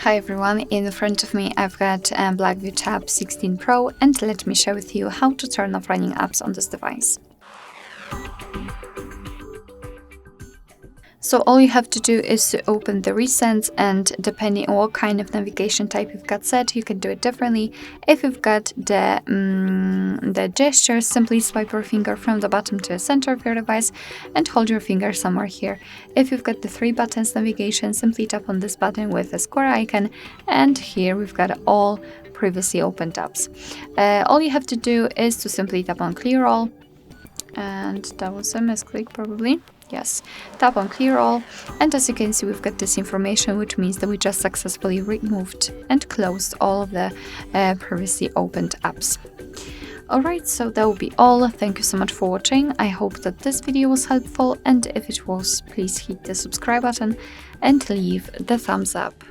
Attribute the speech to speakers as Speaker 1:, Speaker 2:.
Speaker 1: Hi everyone, in front of me I've got Blackview Tab 16 Pro, and let me share with you how to turn off running apps on this device. So all you have to do is to open the recents, and depending on what kind of navigation type you've got set, you can do it differently. If you've got the gestures, simply swipe your finger from the bottom to the center of your device and hold your finger somewhere here. If you've got the 3 buttons navigation, simply tap on this button with the square icon, and here we've got all previously opened tabs. All you have to do is to simply tap on clear all, and that was a misclick probably. Yes, tap on clear all, and as you can see we've got this information, which means that we just successfully removed and closed all of the previously opened apps. Alright, so that will be all. Thank you so much for watching. I hope that this video was helpful, and if it was, please hit the subscribe button and leave the thumbs up.